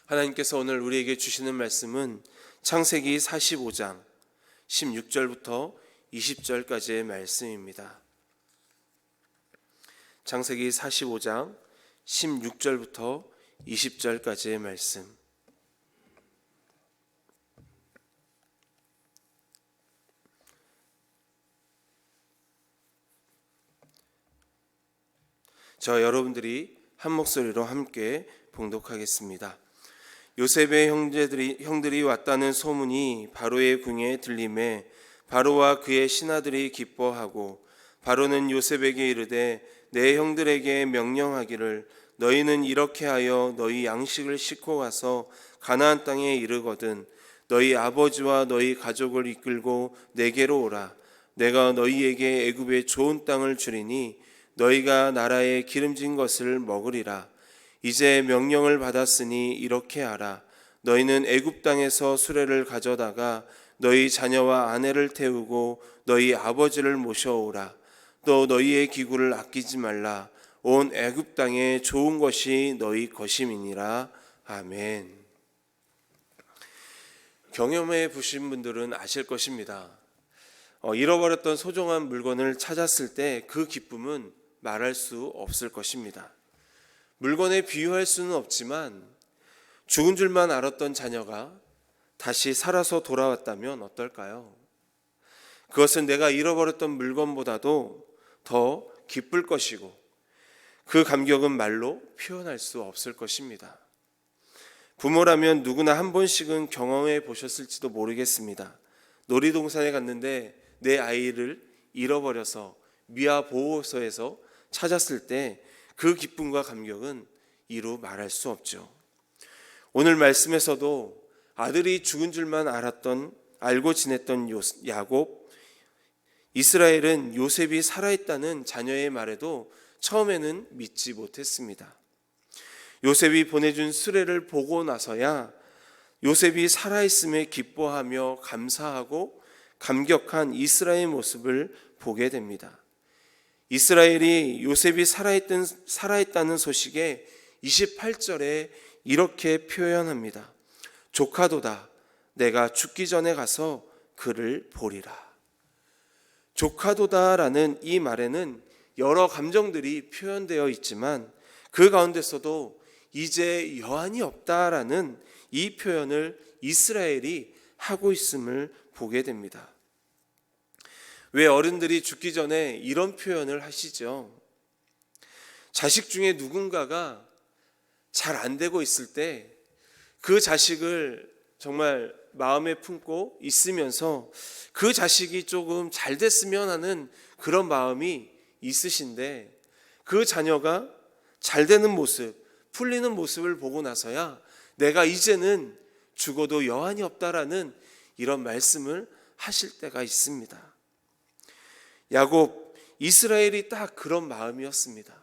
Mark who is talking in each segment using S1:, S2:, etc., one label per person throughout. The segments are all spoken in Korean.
S1: 하나님께서 오늘 우리에게 주시는 말씀은 창세기 45장 16절부터 20절까지의 말씀입니다. 창세기 45장 16절부터 20절까지의 말씀. 저 여러분들이 한 목소리로 함께 봉독하겠습니다. 요셉의 형들이 왔다는 소문이 바로의 궁에 들림에 바로와 그의 신하들이 기뻐하고 바로는 요셉에게 이르되 내 형들에게 명령하기를 너희는 이렇게 하여 너희 양식을 싣고 가서 가나안 땅에 이르거든 너희 아버지와 너희 가족을 이끌고 내게로 오라. 내가 너희에게 애굽의 좋은 땅을 주리니 너희가 나라에 기름진 것을 먹으리라. 이제 명령을 받았으니 이렇게 하라. 너희는 애굽 땅에서 수레를 가져다가 너희 자녀와 아내를 태우고 너희 아버지를 모셔오라. 또 너희의 기구를 아끼지 말라. 온 애굽 땅에 좋은 것이 너희 것임이니라. 아멘. 경험해 보신 분들은 아실 것입니다. 잃어버렸던 소중한 물건을 찾았을 때 그 기쁨은 말할 수 없을 것입니다. 물건에 비유할 수는 없지만 죽은 줄만 알았던 자녀가 다시 살아서 돌아왔다면 어떨까요? 그것은 내가 잃어버렸던 물건보다도 더 기쁠 것이고 그 감격은 말로 표현할 수 없을 것입니다. 부모라면 누구나 한 번씩은 경험해 보셨을지도 모르겠습니다. 놀이동산에 갔는데 내 아이를 잃어버려서 미아 보호소에서 찾았을 때 그 기쁨과 감격은 이루 말할 수 없죠. 오늘 말씀에서도 아들이 죽은 줄만 알고 지냈던 야곱, 이스라엘은 요셉이 살아있다는 자녀의 말에도 처음에는 믿지 못했습니다. 요셉이 보내준 수레를 보고 나서야 요셉이 살아있음에 기뻐하며 감사하고 감격한 이스라엘의 모습을 보게 됩니다. 이스라엘이 요셉이 살아있다는 소식에 28절에 이렇게 표현합니다. 조카도다. 내가 죽기 전에 가서 그를 보리라. 조카도다라는 이 말에는 여러 감정들이 표현되어 있지만 그 가운데서도 이제 여한이 없다라는 이 표현을 이스라엘이 하고 있음을 보게 됩니다. 왜 어른들이 죽기 전에 이런 표현을 하시죠? 자식 중에 누군가가 잘 안 되고 있을 때 그 자식을 정말 마음에 품고 있으면서 그 자식이 조금 잘 됐으면 하는 그런 마음이 있으신데 그 자녀가 잘 되는 모습, 풀리는 모습을 보고 나서야 내가 이제는 죽어도 여한이 없다라는 이런 말씀을 하실 때가 있습니다. 야곱, 이스라엘이 딱 그런 마음이었습니다.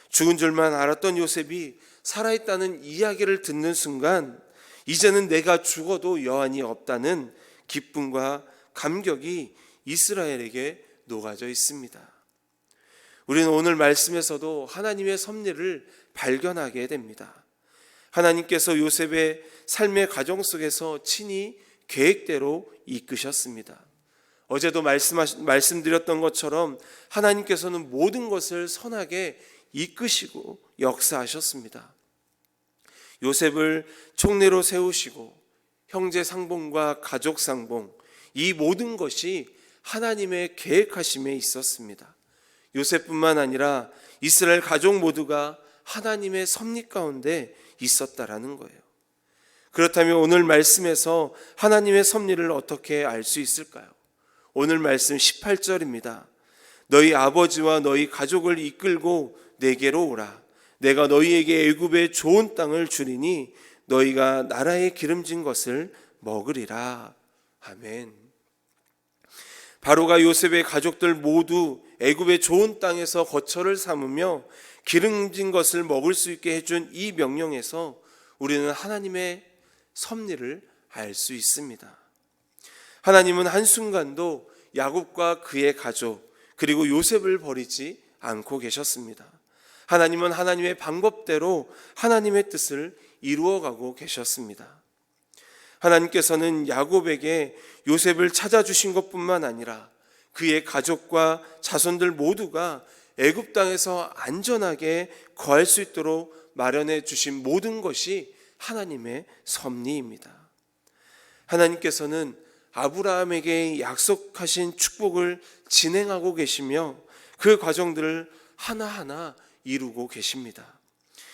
S1: 죽은 줄만 알았던 요셉이 살아있다는 이야기를 듣는 순간 이제는 내가 죽어도 여한이 없다는 기쁨과 감격이 이스라엘에게 녹아져 있습니다. 우리는 오늘 말씀에서도 하나님의 섭리를 발견하게 됩니다. 하나님께서 요셉의 삶의 과정 속에서 친히 계획대로 이끄셨습니다. 어제도 말씀드렸던 것처럼 하나님께서는 모든 것을 선하게 이끄시고 역사하셨습니다. 요셉을 총리로 세우시고 형제 상봉과 가족 상봉, 이 모든 것이 하나님의 계획하심에 있었습니다. 요셉뿐만 아니라 이스라엘 가족 모두가 하나님의 섭리 가운데 있었다라는 거예요. 그렇다면 오늘 말씀에서 하나님의 섭리를 어떻게 알 수 있을까요? 오늘 말씀 18절입니다. 너희 아버지와 너희 가족을 이끌고 내게로 오라. 내가 너희에게 애굽의 좋은 땅을 주리니 너희가 나라에 기름진 것을 먹으리라. 아멘. 바로가 요셉의 가족들 모두 애굽의 좋은 땅에서 거처를 삼으며 기름진 것을 먹을 수 있게 해준 이 명령에서 우리는 하나님의 섭리를 알 수 있습니다. 하나님은 한순간도 야곱과 그의 가족 그리고 요셉을 버리지 않고 계셨습니다. 하나님은 하나님의 방법대로 하나님의 뜻을 이루어가고 계셨습니다. 하나님께서는 야곱에게 요셉을 찾아주신 것뿐만 아니라 그의 가족과 자손들 모두가 애굽 땅에서 안전하게 거할 수 있도록 마련해 주신 모든 것이 하나님의 섭리입니다. 하나님께서는 아브라함에게 약속하신 축복을 진행하고 계시며 그 과정들을 하나하나 이루고 계십니다.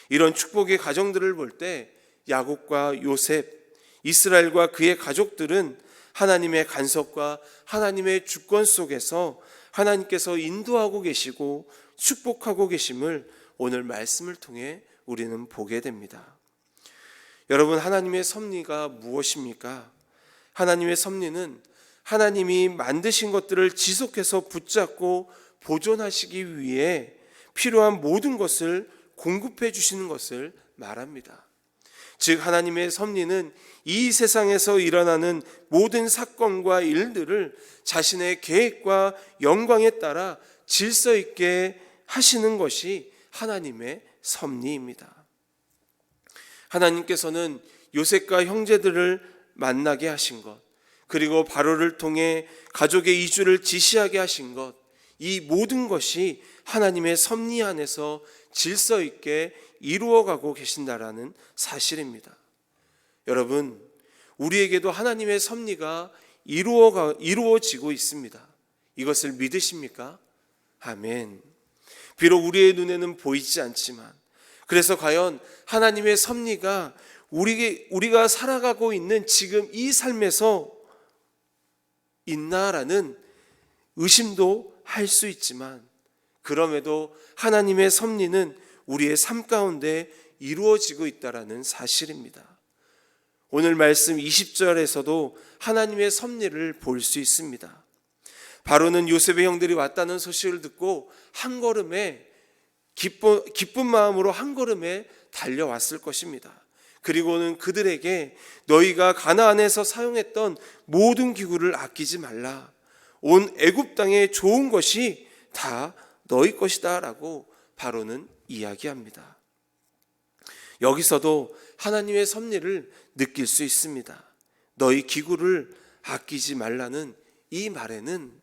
S1: 이런 축복의 과정들을 볼 때 야곱과 요셉, 이스라엘과 그의 가족들은 하나님의 간섭과 하나님의 주권 속에서 하나님께서 인도하고 계시고 축복하고 계심을 오늘 말씀을 통해 우리는 보게 됩니다. 여러분, 하나님의 섭리가 무엇입니까? 하나님의 섭리는 하나님이 만드신 것들을 지속해서 붙잡고 보존하시기 위해 필요한 모든 것을 공급해 주시는 것을 말합니다. 즉, 하나님의 섭리는 이 세상에서 일어나는 모든 사건과 일들을 자신의 계획과 영광에 따라 질서 있게 하시는 것이 하나님의 섭리입니다. 하나님께서는 요셉과 형제들을 만나게 하신 것, 그리고 바로를 통해 가족의 이주를 지시하게 하신 것, 이 모든 것이 하나님의 섭리 안에서 질서 있게 이루어가고 계신다라는 사실입니다. 여러분, 우리에게도 하나님의 섭리가 이루어지고 있습니다. 이것을 믿으십니까? 아멘. 비록 우리의 눈에는 보이지 않지만, 그래서 과연 하나님의 섭리가 우리가 살아가고 있는 지금 이 삶에서 있나라는 의심도 할 수 있지만, 그럼에도 하나님의 섭리는 우리의 삶 가운데 이루어지고 있다라는 사실입니다. 오늘 말씀 20절에서도 하나님의 섭리를 볼 수 있습니다. 바로는 요셉의 형들이 왔다는 소식을 듣고 한 걸음에 기쁜 마음으로 한 걸음에 달려왔을 것입니다. 그리고는 그들에게 너희가 가나안에서 사용했던 모든 기구를 아끼지 말라. 온 애굽 땅의 좋은 것이 다 너희 것이다 라고 바로는 이야기합니다. 여기서도 하나님의 섭리를 느낄 수 있습니다. 너희 기구를 아끼지 말라는 이 말에는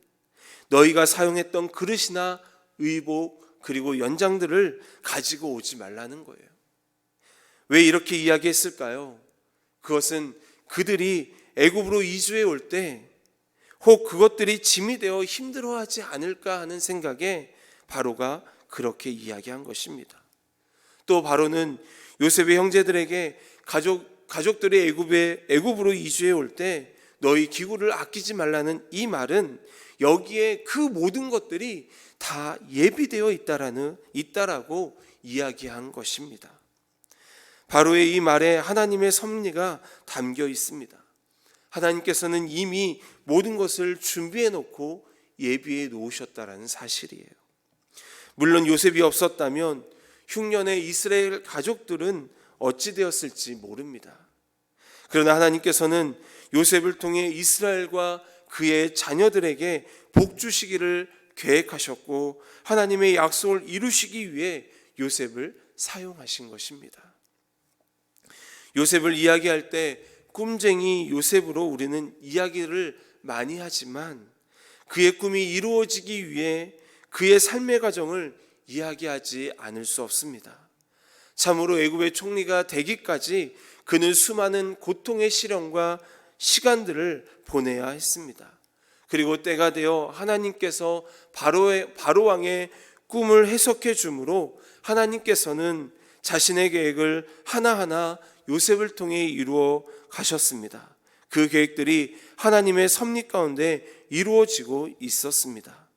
S1: 너희가 사용했던 그릇이나 의복 그리고 연장들을 가지고 오지 말라는 거예요. 왜 이렇게 이야기했을까요? 그것은 그들이 애굽으로 이주해 올 때 혹 그것들이 짐이 되어 힘들어하지 않을까 하는 생각에 바로가 그렇게 이야기한 것입니다. 또 바로는 요셉의 형제들에게 가족들이 애굽으로 이주해 올 때 너희 기구를 아끼지 말라는 이 말은 여기에 그 모든 것들이 다 예비되어 있다라고 이야기한 것입니다. 바로의 이 말에 하나님의 섭리가 담겨 있습니다. 하나님께서는 이미 모든 것을 준비해 놓고 예비해 놓으셨다라는 사실이에요. 물론 요셉이 없었다면 흉년의 이스라엘 가족들은 어찌 되었을지 모릅니다. 그러나 하나님께서는 요셉을 통해 이스라엘과 그의 자녀들에게 복 주시기를 계획하셨고 하나님의 약속을 이루시기 위해 요셉을 사용하신 것입니다. 요셉을 이야기할 때 꿈쟁이 요셉으로 우리는 이야기를 많이 하지만 그의 꿈이 이루어지기 위해 그의 삶의 과정을 이야기하지 않을 수 없습니다. 참으로 애굽의 총리가 되기까지 그는 수많은 고통의 시련과 시간들을 보내야 했습니다. 그리고 때가 되어 하나님께서 바로 왕의 꿈을 해석해 주므로 하나님께서는 자신의 계획을 하나하나 요셉을 통해 이루어 가셨습니다. 그 계획들이 하나님의 섭리 가운데 이루어지고 있었습니다.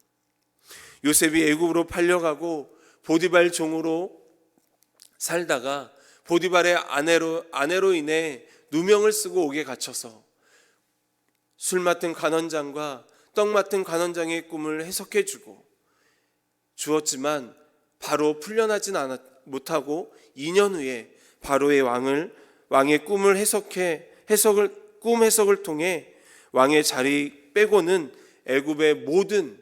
S1: 요셉이 애굽으로 팔려가고 보디발 종으로 살다가 보디발의 아내로 인해 누명을 쓰고 옥에 갇혀서 술 맡은 간원장과 떡 맡은 간원장의 꿈을 해석해 주었지만 바로 풀려나진 못하고 2년 후에 바로의 왕의 꿈을 꿈 해석을 통해 왕의 자리 빼고는 애굽의 모든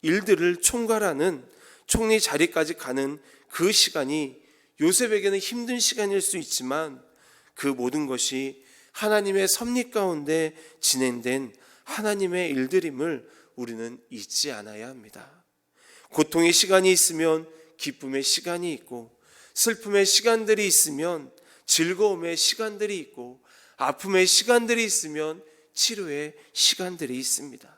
S1: 일들을 총괄하는 총리 자리까지 가는 그 시간이 요셉에게는 힘든 시간일 수 있지만 그 모든 것이 하나님의 섭리 가운데 진행된 하나님의 일들임을 우리는 잊지 않아야 합니다. 고통의 시간이 있으면 기쁨의 시간이 있고, 슬픔의 시간들이 있으면 즐거움의 시간들이 있고, 아픔의 시간들이 있으면 치료의 시간들이 있습니다.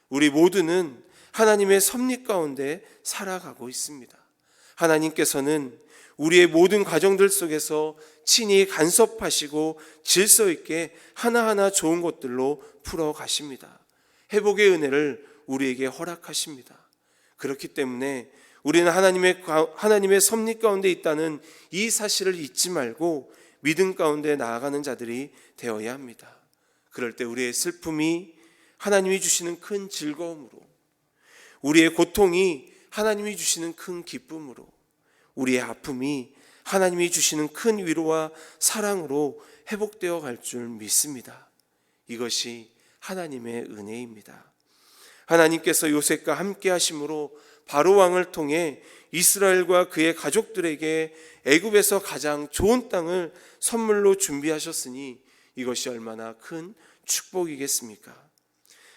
S1: 우리 모두는 하나님의 섭리 가운데 살아가고 있습니다. 하나님께서는 우리의 모든 과정들 속에서 친히 간섭하시고 질서 있게 하나하나 좋은 것들로 풀어 가십니다. 회복의 은혜를 우리에게 허락하십니다. 그렇기 때문에 우리는 하나님의 섭리 가운데 있다는 이 사실을 잊지 말고 믿음 가운데 나아가는 자들이 되어야 합니다. 그럴 때 우리의 슬픔이 하나님이 주시는 큰 즐거움으로, 우리의 고통이 하나님이 주시는 큰 기쁨으로, 우리의 아픔이 하나님이 주시는 큰 위로와 사랑으로 회복되어 갈 줄 믿습니다. 이것이 하나님의 은혜입니다. 하나님께서 요셉과 함께 하심으로 바로 왕을 통해 이스라엘과 그의 가족들에게 애굽에서 가장 좋은 땅을 선물로 준비하셨으니 이것이 얼마나 큰 축복이겠습니까?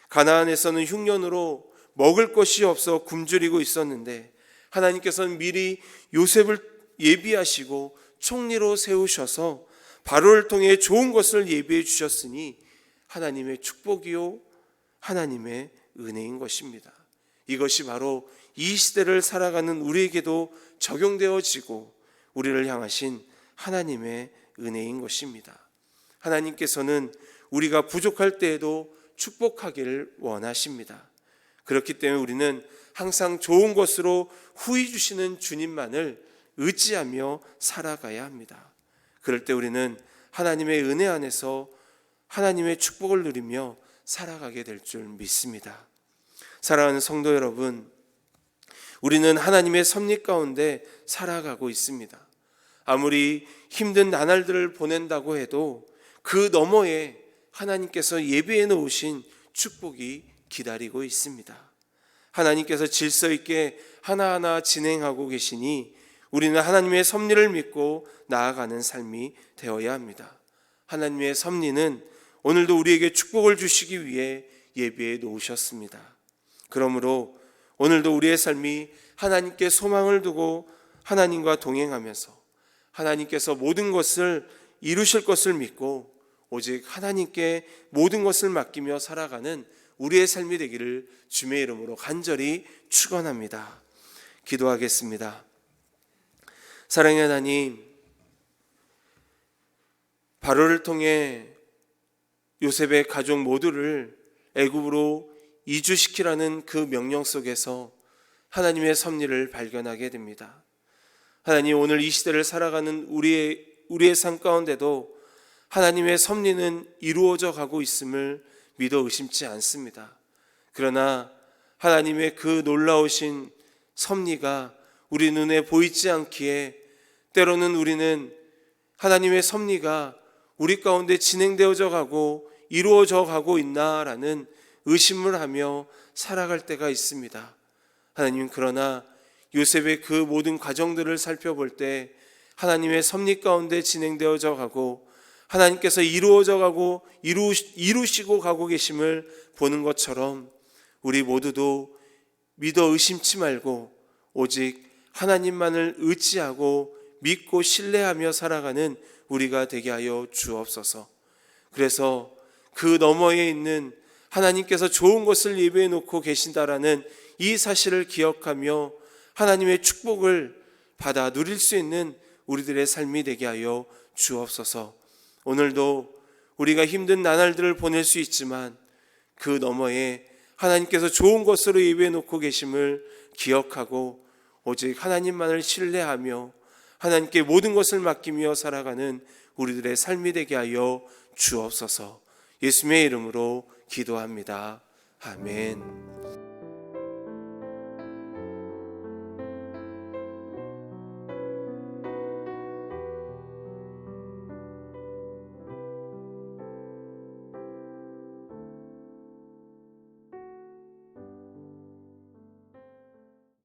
S1: 가나안에서는 흉년으로 먹을 것이 없어 굶주리고 있었는데 하나님께서는 미리 요셉을 예비하시고 총리로 세우셔서 바로를 통해 좋은 것을 예비해 주셨으니 하나님의 축복이요 하나님의 은혜인 것입니다. 이것이 바로 이 시대를 살아가는 우리에게도 적용되어지고 우리를 향하신 하나님의 은혜인 것입니다. 하나님께서는 우리가 부족할 때에도 축복하기를 원하십니다. 그렇기 때문에 우리는 항상 좋은 것으로 후히 주시는 주님만을 의지하며 살아가야 합니다. 그럴 때 우리는 하나님의 은혜 안에서 하나님의 축복을 누리며 살아가게 될 줄 믿습니다. 사랑하는 성도 여러분, 우리는 하나님의 섭리 가운데 살아가고 있습니다. 아무리 힘든 나날들을 보낸다고 해도 그 너머에 하나님께서 예비해 놓으신 축복이 기다리고 있습니다. 하나님께서 질서 있게 하나하나 진행하고 계시니 우리는 하나님의 섭리를 믿고 나아가는 삶이 되어야 합니다. 하나님의 섭리는 오늘도 우리에게 축복을 주시기 위해 예비해 놓으셨습니다. 그러므로 오늘도 우리의 삶이 하나님께 소망을 두고 하나님과 동행하면서 하나님께서 모든 것을 이루실 것을 믿고 오직 하나님께 모든 것을 맡기며 살아가는 우리의 삶이 되기를 주님의 이름으로 간절히 축원합니다. 기도하겠습니다. 사랑의 하나님, 바로를 통해 요셉의 가족 모두를 애굽으로 이주시키라는 그 명령 속에서 하나님의 섭리를 발견하게 됩니다. 하나님, 오늘 이 시대를 살아가는 우리의 삶 가운데도 하나님의 섭리는 이루어져 가고 있음을 믿어 의심치 않습니다. 그러나 하나님의 그 놀라우신 섭리가 우리 눈에 보이지 않기에 때로는 우리는 하나님의 섭리가 우리 가운데 진행되어져 가고 이루어져 가고 있나라는 의심을 하며 살아갈 때가 있습니다. 하나님, 그러나 요셉의 그 모든 과정들을 살펴볼 때 하나님의 섭리 가운데 진행되어져 가고 하나님께서 이루어져 가고 이루시고 가고 계심을 보는 것처럼 우리 모두도 믿어 의심치 말고 오직 하나님만을 의지하고 믿고 신뢰하며 살아가는 우리가 되게 하여 주옵소서. 그래서 그 너머에 있는 하나님께서 좋은 것을 예비해 놓고 계신다라는 이 사실을 기억하며 하나님의 축복을 받아 누릴 수 있는 우리들의 삶이 되게 하여 주옵소서. 오늘도 우리가 힘든 나날들을 보낼 수 있지만 그 너머에 하나님께서 좋은 것으로 예비해 놓고 계심을 기억하고 오직 하나님만을 신뢰하며 하나님께 모든 것을 맡기며 살아가는 우리들의 삶이 되게 하여 주옵소서. 예수님의 이름으로 기도합니다. 아멘.